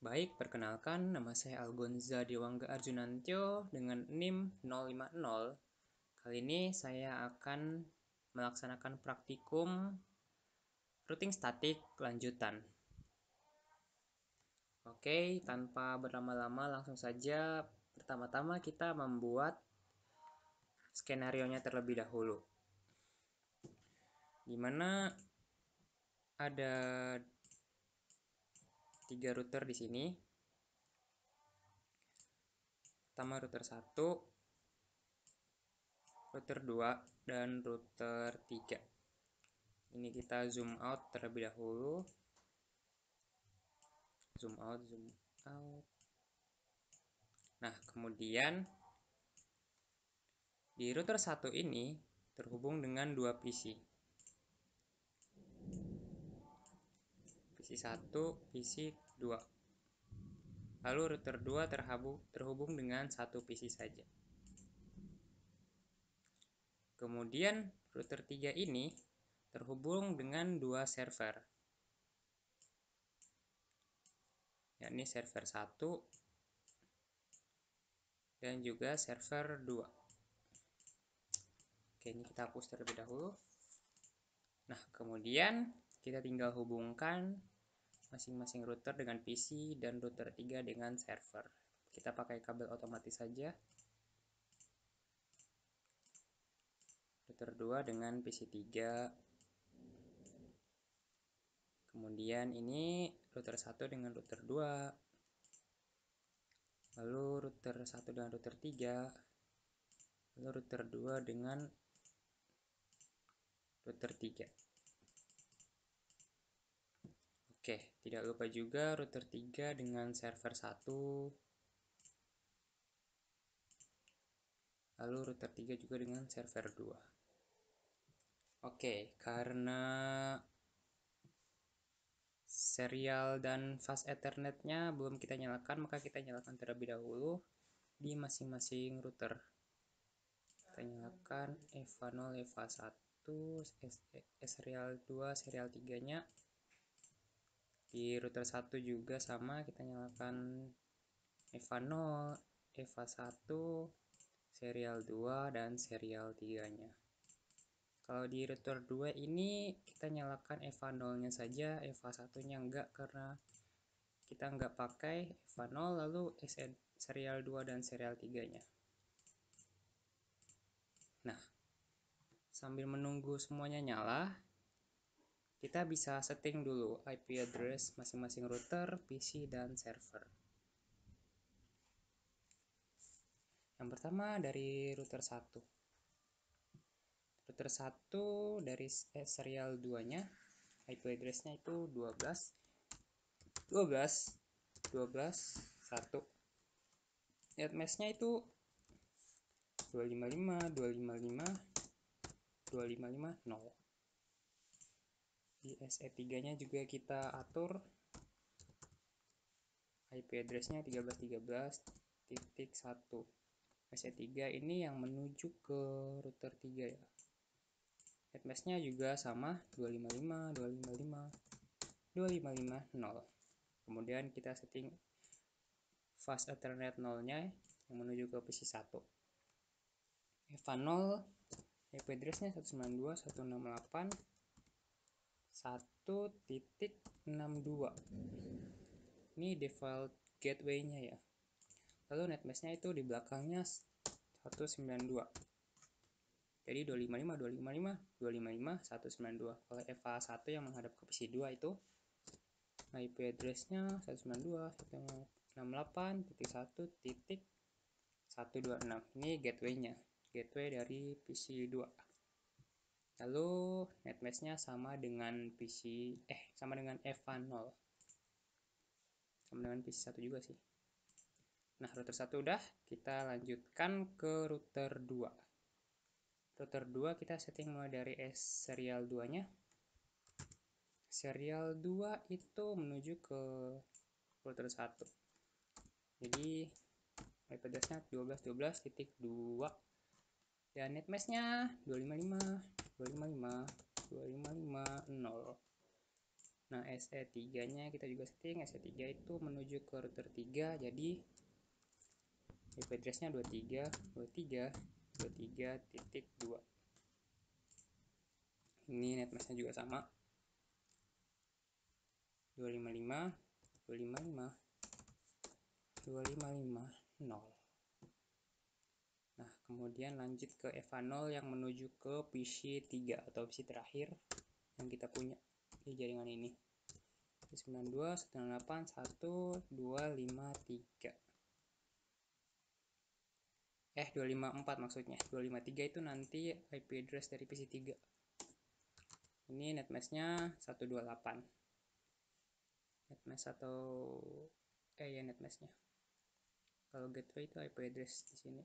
Baik, perkenalkan nama saya Algonza Dewangga Arjunantyo dengan NIM 050. Kali ini saya akan melaksanakan praktikum routing statik lanjutan. Oke, tanpa berlama-lama langsung saja pertama-tama kita membuat skenarionya terlebih dahulu. Di mana ada 3 router di sini. Pertama router 1, router 2, dan router 3. Ini kita zoom out terlebih dahulu. Zoom out. Nah, kemudian di router 1 ini terhubung dengan 2 PC. PC 1, PC 2. Lalu router 2 terhubung dengan 1 PC saja. Kemudian router 3 ini terhubung dengan 2 server, yakni server 1 dan juga server 2. Oke, ini kita hapus terlebih dahulu. Nah, kemudian kita tinggal hubungkan masing-masing router dengan PC dan router 3 dengan server. Kita pakai kabel otomatis saja. Router 2 dengan PC 3. Kemudian ini router 1 dengan router 2. Lalu router 1 dengan router 3. Lalu router 2 dengan router 3. Oke, tidak lupa juga router 3 dengan server 1. Lalu router 3 juga dengan server 2. Oke, karena serial dan fast ethernetnya belum kita nyalakan, maka kita nyalakan terlebih dahulu di masing-masing router. Kita nyalakan EVA 0, EVA 1, serial 2, serial 3 nya. Di router 1 juga sama, kita nyalakan EVA 0, EVA 1, serial 2, dan serial 3 nya. Kalau di router 2 ini kita nyalakan EVA 0 nya saja, EVA 1 nya enggak karena kita enggak pakai EVA 0, lalu serial 2 dan serial 3 nya. Nah, sambil menunggu semuanya nyala, kita bisa setting dulu IP address masing-masing router, PC, dan server. Yang pertama dari router 1. Router 1 dari serial 2 nya, IP address-nya itu 12 1. Net mesh-nya itu 255.255.255.0. Di SE3 nya juga kita atur IP address-nya 13.13.1. SE3 ini yang menuju ke router 3 ya. Net mesh-nya juga sama 255.255.255.0. Kemudian kita setting fast ethernet 0-nya yang menuju ke PC 1. EVA 0 IP address-nya 192.168.1.62. Ini default gateway-nya ya. Lalu net mesh-nya itu di belakangnya 192. Jadi 255.255.255.192. Kalau EVA 1 yang menghadap ke PC 2 itu IP address-nya 192.168.1.126. Ini gateway-nya, gateway dari PC 2. Lalu net mesh-nya sama dengan sama dengan EVA 0. Sama dengan PC 1 juga sih. Nah, router 1 udah, kita lanjutkan ke router 2. Router 2 kita setting mulai dari serial 2-nya. Serial 2 itu menuju ke router 1. Jadi IP address-nya 12.12.2 dan net mesh-nya 255.255.255.0. Nah, SE3 nya kita juga setting. SE3 itu menuju ke router 3, jadi IP address nya 23.23.23.2. Ini netmask nya juga sama, 255.255.255.0. Nah, kemudian lanjut ke EVA0 yang menuju ke PC 3 atau PC terakhir yang kita punya di jaringan ini. 92.168.1.253. 254 maksudnya. 253 itu nanti IP address dari PC 3. Ini netmask-nya 128. Netmask atau ya netmask-nya. Kalau gateway itu IP address di sini.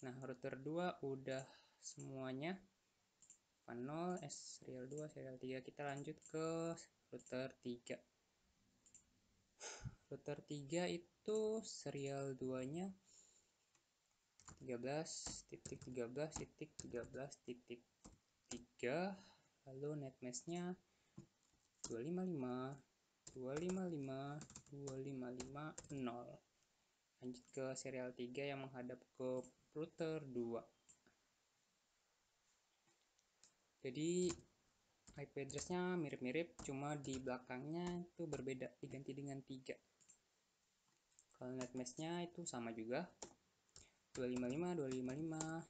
Nah, router 2 udah semuanya. 0, serial 2, serial 3. Kita lanjut ke router 3. Router 3 itu serial 2-nya 13.13.13.3, lalu netmask-nya 255.255.255.0. Lanjut ke serial 3 yang menghadap ke router 2. Jadi IP address-nya mirip-mirip, cuma di belakangnya itu berbeda, diganti dengan 3. Kalau netmask-nya itu sama juga, 255, 255,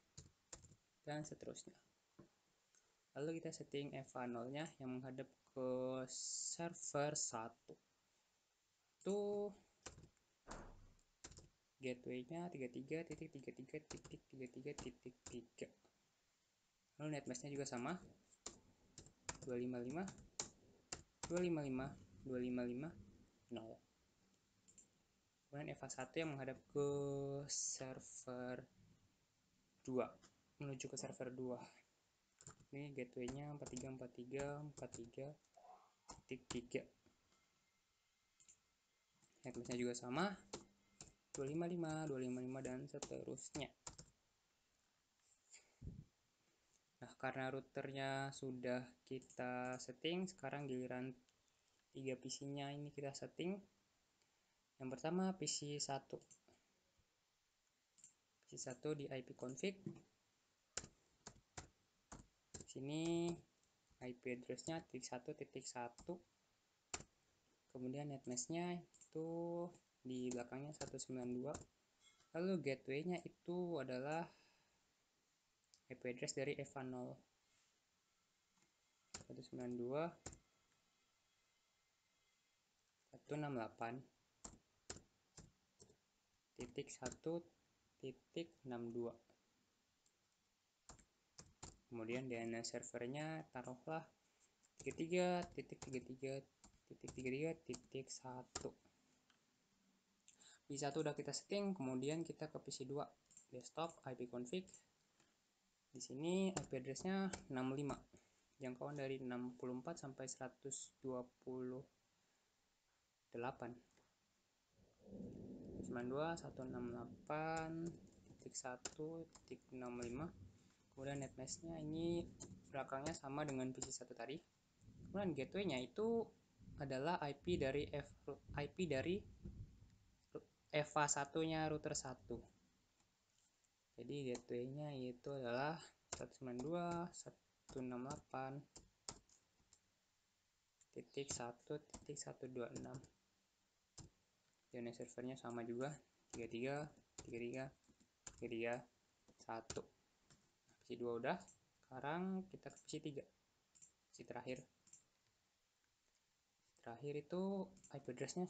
dan seterusnya. Lalu kita setting EVA 0-nya yang menghadap ke server 1. Itu gateway-nya 33.33.33.3. Lalu netmask-nya juga sama, 255, 255, 255.0. Kemudian EVA 1 yang menghadap ke server 2, menuju ke server 2. Ini gateway-nya 43.43.43.3. Netmask-nya juga sama, 255, 255, dan seterusnya. Nah, karena routernya sudah kita setting, sekarang giliran 3 PC-nya ini kita setting. Yang pertama PC 1. PC 1 di IP config. Di sini IP address-nya 1.1.1. Kemudian netmask-nya itu di belakangnya 192. Lalu gateway-nya itu adalah IP address dari EVA 0. 192.168.1.62. Kemudian DNS servernya taruhlah 33.33.33.1. PC 1 udah kita setting, kemudian kita ke PC 2, desktop, IP config. Di sini IP address-nya 65. Jangkauan dari 64 sampai 128. 92.168.1.65. Kemudian netmask-nya ini belakangnya sama dengan PC 1 tadi. Kemudian gateway-nya itu adalah IP dari EVA 1-nya router 1. Jadi gateway-nya itu adalah 192.168.1.126. DNS servernya sama juga, 33.33.33.1. PC 2 udah. Sekarang kita ke PC 3. PC terakhir. Terakhir itu IP address-nya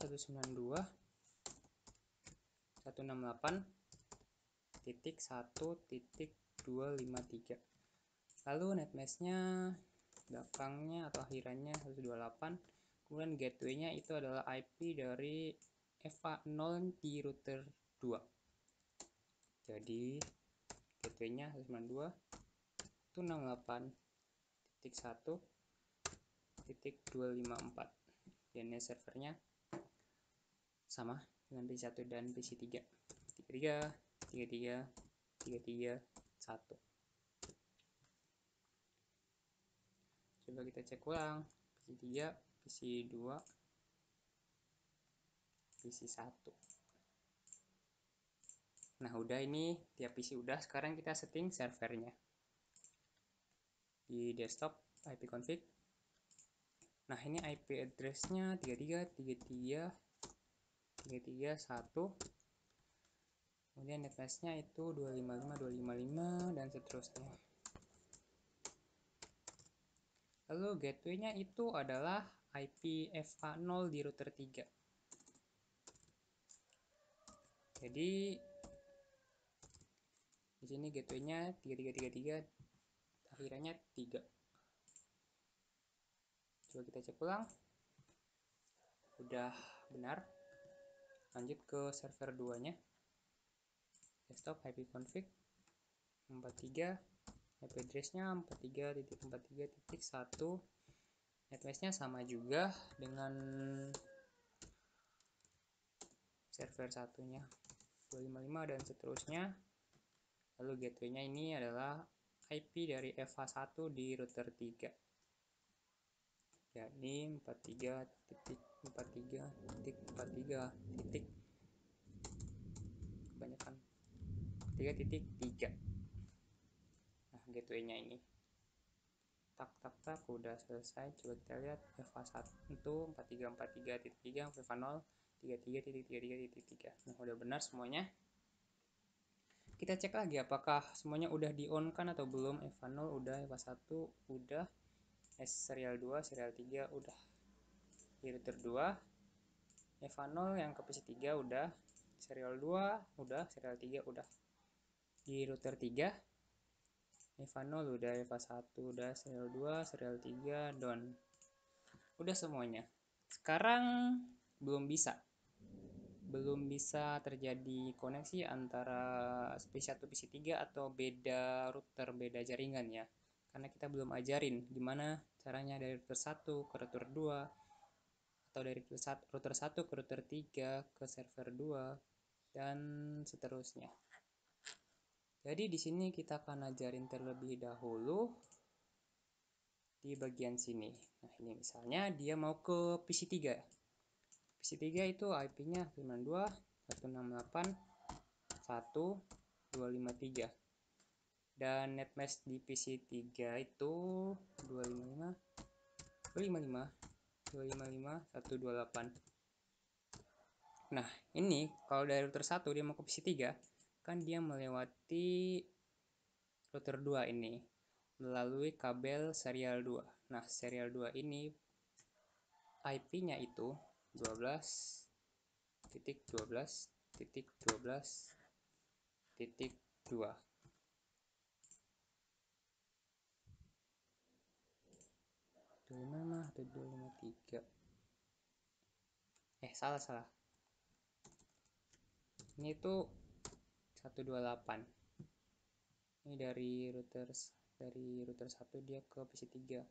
192.168.1.253. Lalu netmask-nya belakangnya atau akhirannya 128. Kemudian gateway-nya itu adalah IP dari EVA 0 di router 2. Jadi gateway-nya 192.168.1.254. DNS servernya sama dengan PC 1 dan PC 3. 33.33.33.1. Coba kita cek ulang. PC 3 PC 2, PC 1. Nah, udah ini tiap PC udah. Sekarang kita setting servernya. Di desktop IP config. Nah, ini IP address-nya 33.33.33.1. Kemudian netmask-nya itu 255.255 dan seterusnya. Lalu gateway-nya itu adalah IP FA0 di router 3. Jadi di sini gateway-nya 3333 akhirnya 3. Coba kita cek ulang. Udah benar. Lanjut ke server 2-nya. Desktop IP config 43, IP address-nya 43.43.1. Netmask-nya sama juga dengan server satunya 255 dan seterusnya. Lalu gateway-nya ini adalah IP dari FA1 di router 3, yakni 43.43.43. kebanyakan 3.3. Nah, gateway-nya ini tak udah selesai. Coba kita lihat FA1 itu 43.43.3, FA0 33.33.3. Nah, udah benar semuanya. Kita cek lagi apakah semuanya udah di on kan atau belum. FA0 udah, FA1 udah, serial 2, serial 3 udah. Di router 2 FA0 yang ke PC 3 udah, serial 2 udah, serial 3 udah. Di router 3 FA0 udah, FA1 udah, serial 2, serial 3 down. Udah semuanya. Sekarang belum bisa terjadi koneksi antara PC1 PC3 atau beda router, beda jaringan ya. Karena kita belum ajarin gimana caranya dari router 1 ke router 2 atau dari router 1 ke router 3 ke server 2 dan seterusnya. Jadi di sini kita akan ajarin terlebih dahulu di bagian sini. Nah, ini misalnya dia mau ke PC3. PC3 itu IP-nya 192.168.1.253. Dan netmask di PC3 itu 255.255.128. Nah, ini kalau dari router 1 dia mau ke PC3, kan dia melewati router 2 ini melalui kabel serial 2. Nah, serial 2 ini IP-nya itu 12.12.12.2. Mana atau 253? Salah. Ini tuh 128. Ini dari router 1 dia ke PC3.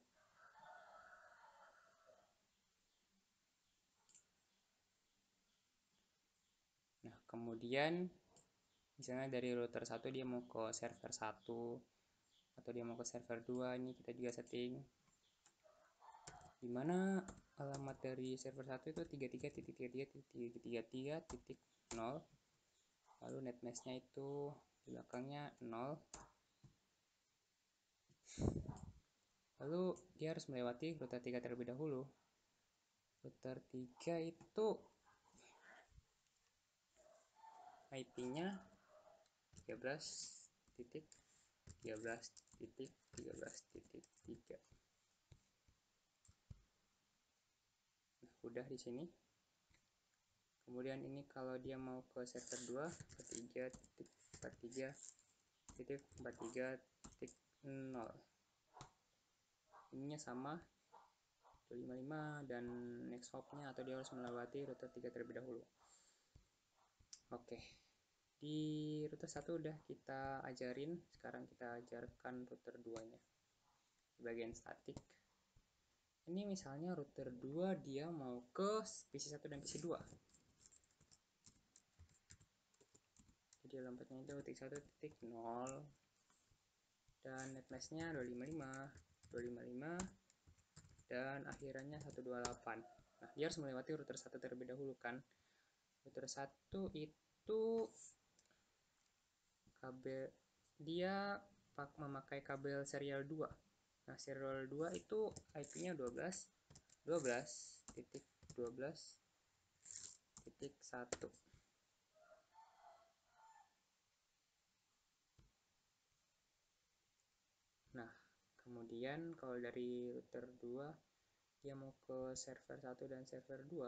Nah, kemudian misalnya dari router 1 dia mau ke server 1 atau dia mau ke server 2, ini kita juga setting. Dimana alamat dari server 1 itu 33.33.33.0. Lalu netmask-nya itu di belakangnya 0. Lalu dia harus melewati router 3 terlebih dahulu. Router 3 itu IP-nya 13.13.13.3. Nah, udah di sini. Kemudian ini kalau dia mau ke server 2 43.43.43.0. Ininya sama 255 dan next hop-nya atau dia harus melewati router 3 terlebih dahulu. Oke. Di router 1 udah kita ajarin, sekarang kita ajarkan router 2-nya. Di bagian statik. Ini misalnya router 2 dia mau ke PC 1 dan PC 2. Jadi alamatnya itu 1.0 dan netmask-nya 255 dan akhirannya 128. Nah, dia harus melewati router 1 terlebih dahulu kan. Router 1 itu kabel, dia memakai kabel serial 2. Nah, serial 2 itu IP-nya 12.12.12.1. Nah, kemudian kalau dari router 2 dia mau ke server 1 dan server 2,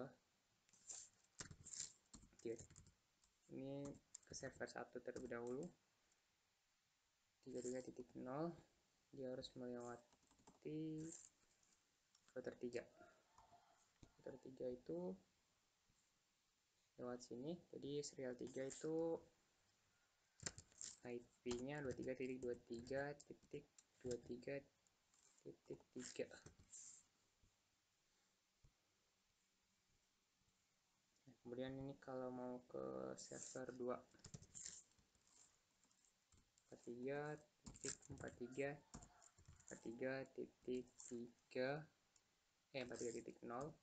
ini ke server 1 terlebih dahulu, 33.0, dia harus melewati router 3. Router 3 itu lewat sini, jadi serial 3 itu IP-nya 23.23.23.3. Nah, kemudian ini kalau mau ke server 2, 43.43.3, 43.0.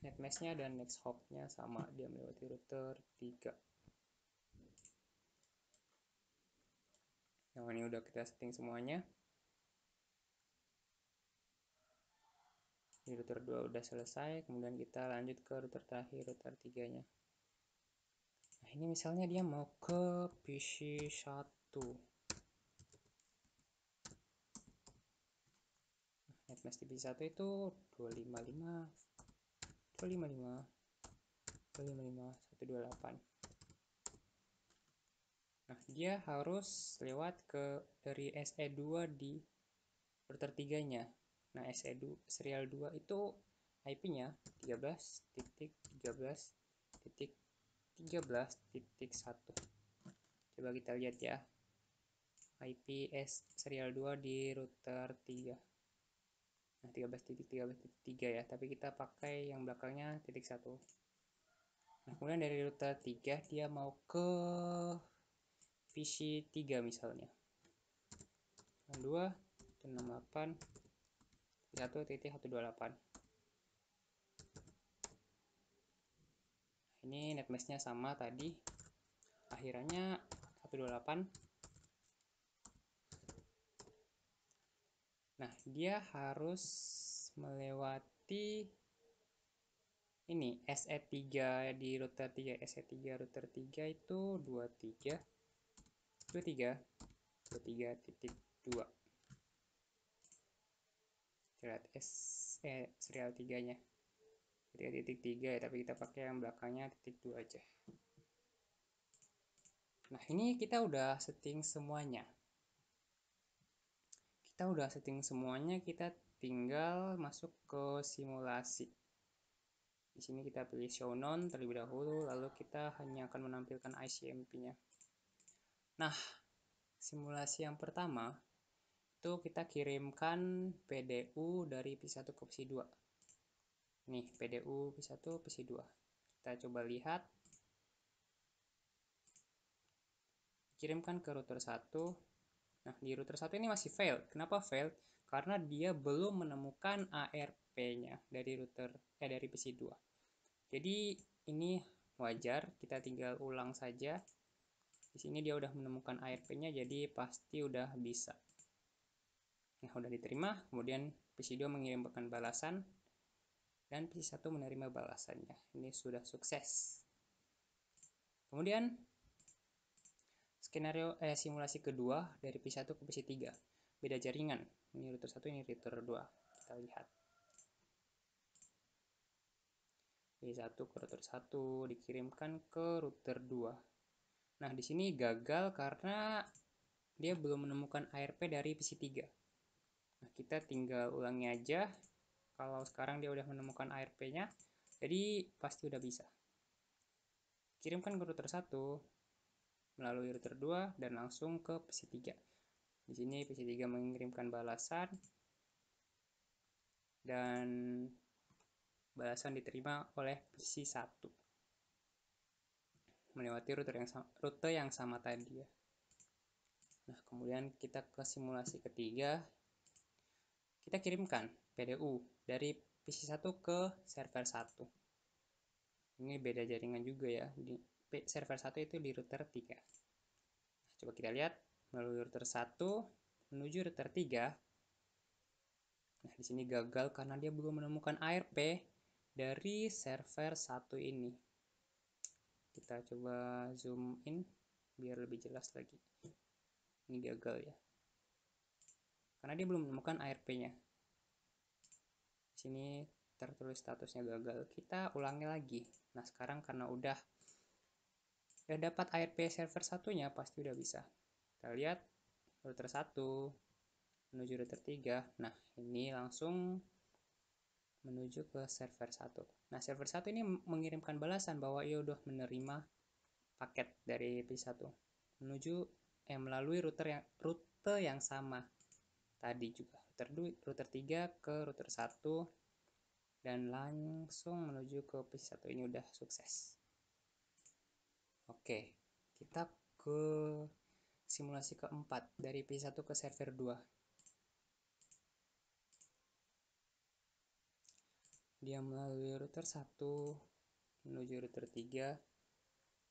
Netmask-nya dan next hop-nya sama, dia melewati router 3. Nah, ini udah kita setting semuanya. Di router 2 udah selesai, kemudian kita lanjut ke router terakhir, router 3-nya. Nah, ini misalnya dia mau ke PC 1. Netmask di PC 1 itu 255.128. Nah, dia harus lewat ke dari SE2 di router 3-nya. Nah, SE2 serial 2 itu IP-nya 13.13.13.1. Coba kita lihat ya. IP serial 2 di router 3. Nah, 13.13.3 ya, tapi kita pakai yang belakangnya titik 1. Nah, kemudian dari router 3 dia mau ke PC 3 misalnya. 2.68.1.128. Ini netmask-nya sama tadi. Akhirannya 128. Nah, dia harus melewati ini SE3 di router 3. SE3 router 3 itu 23.23.2. Lihat serial 3-nya. 3.3 ya, tapi kita pakai yang belakangnya titik 2 aja. Nah, ini kita udah setting semuanya. Kita tinggal masuk ke simulasi. Di sini kita pilih show none terlebih dahulu, lalu kita hanya akan menampilkan ICMP-nya. Nah, simulasi yang pertama itu kita kirimkan PDU dari PC1 ke PC2. Nih, PDU PC1 PC2. Kita coba lihat. Kirimkan ke router 1. Nah, di router 1 ini masih failed. Kenapa failed? Karena dia belum menemukan ARP-nya dari dari PC2. Jadi ini wajar, kita tinggal ulang saja. Di sini dia udah menemukan ARP-nya, jadi pasti udah bisa. Nah, udah diterima, kemudian PC2 mengirimkan balasan dan PC1 menerima balasannya. Ini sudah sukses. Kemudian skenario simulasi kedua dari PC1 ke PC3. Beda jaringan. Ini router 1, ini router 2. Kita lihat. PC1 ke router 1 dikirimkan ke router 2. Nah, di sini gagal karena dia belum menemukan ARP dari PC3. Nah, kita tinggal ulangi aja. Kalau sekarang dia udah menemukan ARP-nya, jadi pasti udah bisa. Kirimkan ke router 1 melalui router 2 dan langsung ke PC3. Di sini PC3 mengirimkan balasan dan balasan diterima oleh PC1 melewati rute yang sama tadi ya. Nah, kemudian kita ke simulasi ketiga. kita kirimkan PDU dari PC1 ke server 1. Ini beda jaringan juga ya. Di server 1 itu di router 3. Nah, coba kita lihat melalui router 1 menuju router 3. Nah, di sini gagal karena dia belum menemukan ARP dari server 1 ini. Kita coba zoom in biar lebih jelas lagi. Ini gagal ya. Karena dia belum menemukan ARP-nya. Di sini tertulis statusnya gagal. Kita ulangi lagi. Nah, sekarang karena udah dapat ARP server satunya, pasti udah bisa. Kita lihat router 1 menuju router 3. Nah, ini langsung menuju ke server 1. Nah, server 1 ini mengirimkan balasan bahwa ia udah menerima paket dari PC1 melalui rute yang sama tadi juga. Router 3 ke router 1 dan langsung menuju ke PC1. Ini udah sukses. Oke, kita ke simulasi keempat dari PC1 ke server 2. Dia melalui router 1 menuju router 3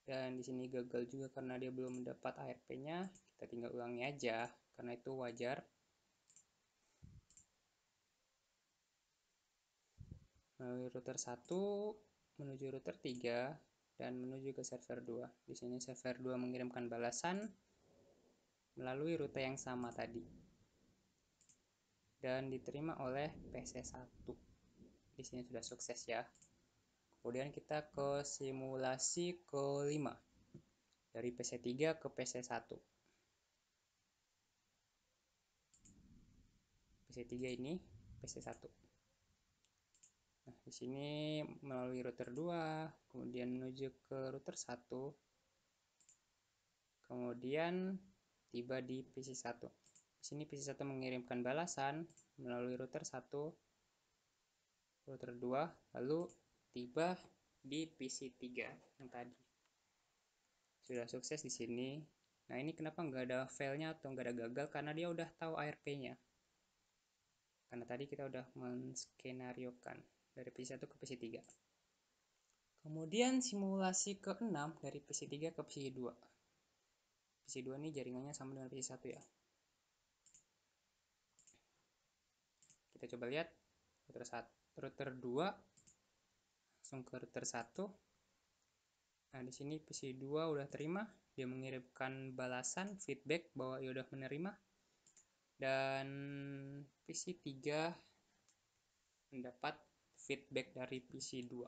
dan di sini gagal juga karena dia belum mendapat ARP-nya. Kita tinggal ulangi aja karena itu wajar. Melalui router 1 menuju router 3 dan menuju ke server 2. Di sini server 2 mengirimkan balasan melalui rute yang sama tadi dan diterima oleh PC1. Di sini sudah sukses ya. Kemudian kita ke simulasi kelima dari PC3 ke PC1. PC3 ini PC1. Nah, di sini melalui router 2, kemudian menuju ke router 1, kemudian tiba di PC1. Di sini PC1 mengirimkan balasan melalui router 1, router 2, lalu tiba di PC3 yang tadi. Sudah sukses di sini. Nah, ini kenapa nggak ada failnya atau nggak ada gagal? Karena dia udah tahu ARP-nya. Karena tadi kita udah menskenariokan dari PC1 ke PC3. Kemudian simulasi ke-6 dari PC3 ke PC2. PC2 ini jaringannya sama dengan PC1 ya. Kita coba lihat router 2 langsung ke router 1. Nah, di sini PC2 udah terima, dia mengirimkan balasan feedback bahwa ia udah menerima. Dan PC3 mendapat feedback dari PC2.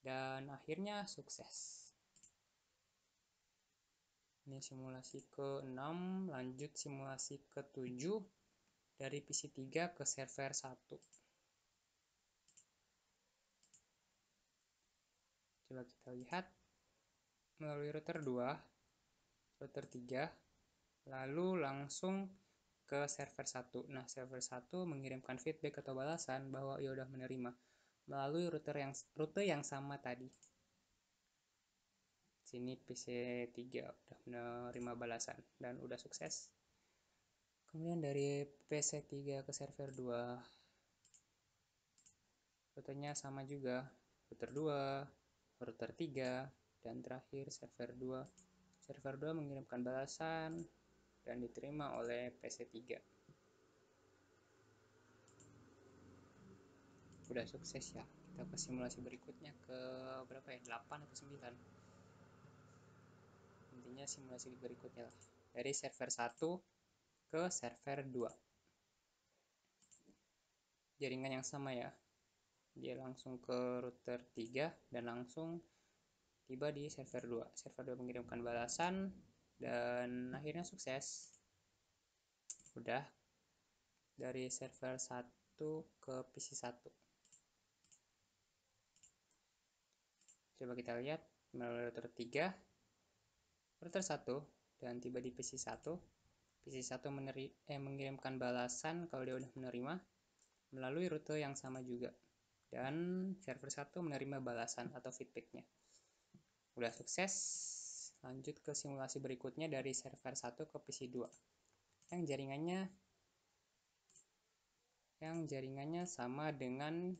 Dan akhirnya sukses. Ini simulasi ke-6, lanjut simulasi ke-7 dari PC3 ke server 1. Coba kita lihat melalui router 2, router 3, lalu langsung ke server 1. Nah, server 1 mengirimkan feedback atau balasan bahwa ia udah menerima melalui rute yang sama tadi. Sini PC3 udah menerima balasan dan udah sukses. Kemudian dari PC3 ke server 2, rutenya sama juga, router 2, router 3, dan terakhir server 2. Server 2 mengirimkan balasan dan diterima oleh PC3. Udah sukses ya. Kita ke simulasi berikutnya ke berapa ya? 8 atau 9. Intinya simulasi berikutnya lah. Dari server 1 ke server 2. Jaringan yang sama ya. Dia langsung ke router 3 dan langsung tiba di server 2. Server 2 mengirimkan balasan dan akhirnya sukses. Udah dari server 1 ke PC1. Coba kita lihat melalui router 3, router 1 dan tiba di PC1. PC1 mengirimkan balasan kalau dia udah menerima melalui rute yang sama juga. Dan server 1 menerima balasan atau feedbacknya. Udah sukses. Lanjut ke simulasi berikutnya dari server 1 ke PC2. Yang jaringannya yang jaringannya sama dengan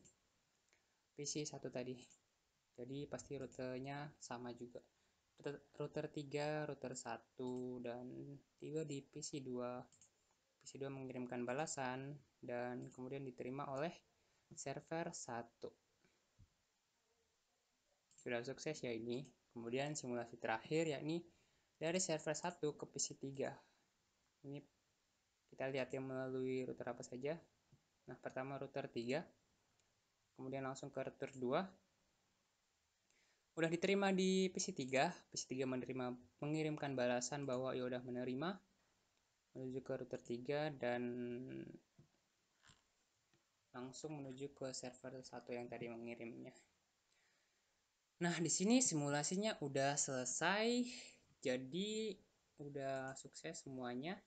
PC1 tadi. Jadi pasti rutenya sama juga. Router 3, router 1, dan tiba di PC2. PC2 mengirimkan balasan dan kemudian diterima oleh server 1. Sudah sukses ya ini. Kemudian simulasi terakhir yakni dari server 1 ke PC3. Ini kita lihat yang melalui router apa saja. Nah, pertama router 3, kemudian langsung ke router 2. Udah diterima di PC3, PC3 mengirimkan balasan bahwa ya udah menerima, menuju ke router 3 dan langsung menuju ke server 1 yang tadi mengirimnya. Nah, di sini simulasinya udah selesai. Jadi udah sukses semuanya.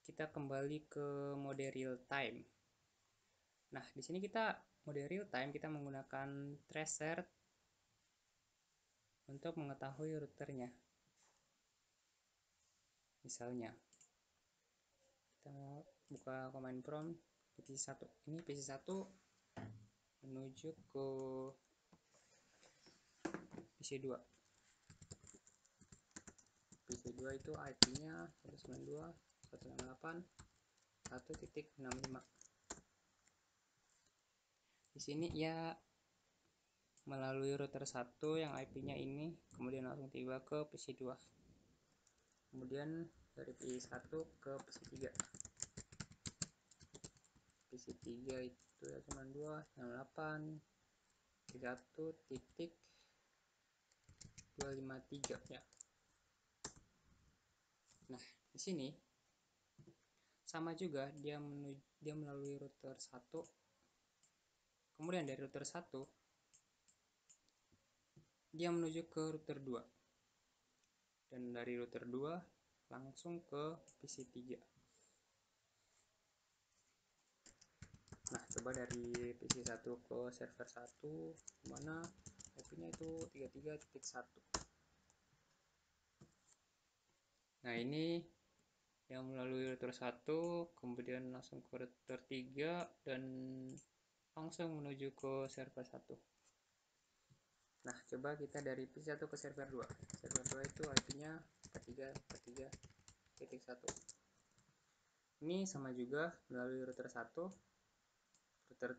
Kita kembali ke mode real time. Nah, di sini kita mode real time kita menggunakan tracer untuk mengetahui routernya. Misalnya kita buka command prompt di PC1. Ini PC1 menuju ke PC2. PC2 itu IP-nya 192.168.1.65. Di sini ia melalui router 1 yang IP-nya ini, kemudian langsung tiba ke PC2. Kemudian dari PC1 ke PC3. PC3 itu ya 92.168.1.253 ya. Nah, di sini sama juga dia melalui router 1. Kemudian dari router 1 dia menuju ke router 2. Dan dari router 2 langsung ke PC3. Nah, coba dari PC1 ke server 1, mana IP-nya itu 33.1. Nah, ini yang melalui router 1, kemudian langsung ke router 3 dan langsung menuju ke server 1. Nah, coba kita dari PC1 ke server 2. Server 2 itu IP-nya 43.1. Ini sama juga melalui router 1, router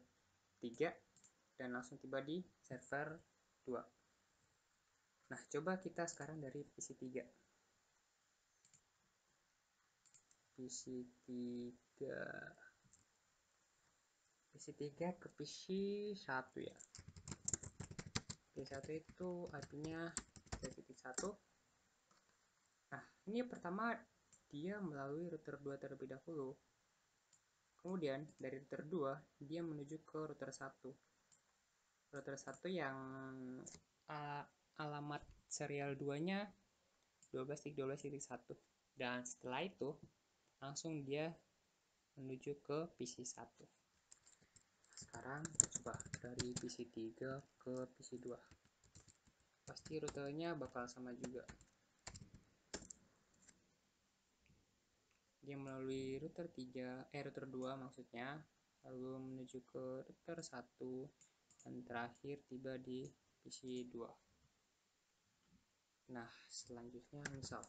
3, dan langsung tiba di server 2. Nah, coba kita sekarang dari PC3. PC3 ke PC1 ya. PC1 itu IP-nya 3.1. Nah, ini pertama dia melalui router 2 terlebih dahulu. Kemudian dari router 2 dia menuju ke router 1. Router 1 yang alamat serial 2-nya 12.12.1. Dan setelah itu langsung dia menuju ke PC1. Sekarang coba dari PC3 ke PC2. Pasti rutenya bakal sama juga. Dia melalui router 2 maksudnya, lalu menuju ke router 1 dan terakhir tiba di PC2. Nah, selanjutnya misal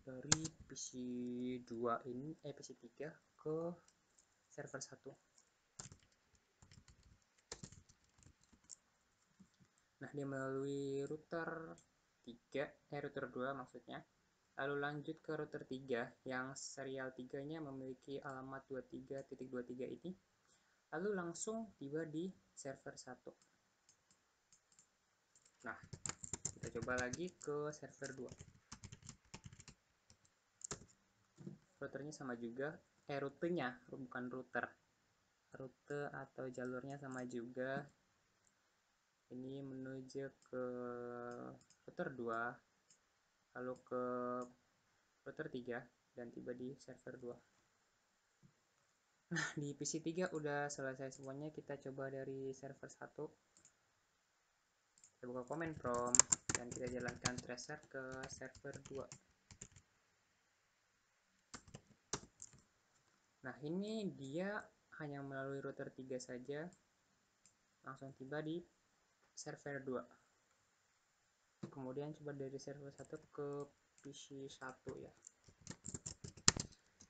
dari PC3 ke server 1. Nah, dia melalui router 2 maksudnya, lalu lanjut ke router 3 yang serial 3-nya memiliki alamat 23.23 ini, lalu langsung tiba di server 1. Nah, kita coba lagi ke server 2. Routernya sama juga, rutenya bukan router. Rute atau jalurnya sama juga. Ini menuju ke router 2, lalu ke router 3 dan tiba di server 2. Nah, di PC3 udah selesai semuanya. Kita coba dari server 1. Kita buka command prompt dan kita jalankan tracer ke server 2. Nah, ini dia hanya melalui router 3 saja, langsung tiba di server 2. Kemudian coba dari server 1 ke PC 1 ya.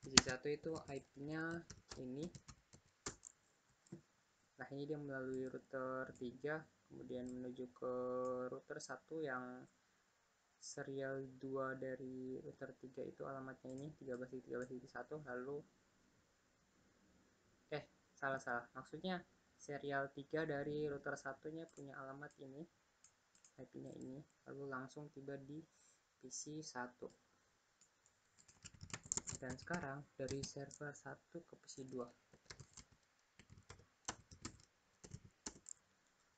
PC 1 itu IP-nya ini. Nah, ini dia melalui router 3, kemudian menuju ke router 1 yang serial 2 dari router 3 itu alamatnya ini 13.13.1, lalu salah, maksudnya serial 3 dari router 1-nya punya alamat ini, IP-nya ini, lalu langsung tiba di PC 1. Dan sekarang dari server 1 ke PC 2.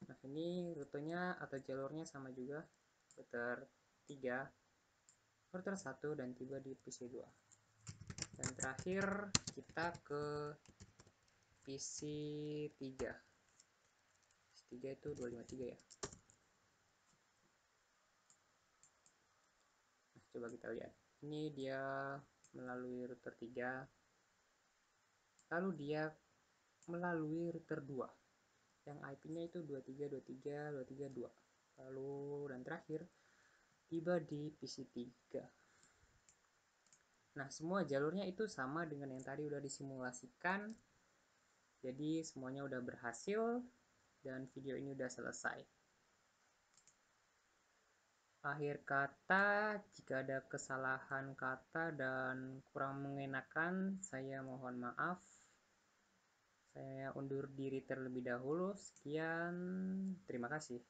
Nah, ini rutenya atau jalurnya sama juga, router 3, router 1, dan tiba di PC 2. Dan terakhir kita ke PC 3. PC 3 itu 253 ya. Nah, coba kita lihat. Ini dia melalui router 3. Lalu dia melalui router 2. Yang IP-nya itu 23.23.23.2. Lalu dan terakhir tiba di PC 3. Nah, semua jalurnya itu sama dengan yang tadi udah disimulasikan. Jadi semuanya udah berhasil dan video ini udah selesai. Akhir kata, jika ada kesalahan kata dan kurang mengenakan, saya mohon maaf. Saya undur diri terlebih dahulu. Sekian, terima kasih.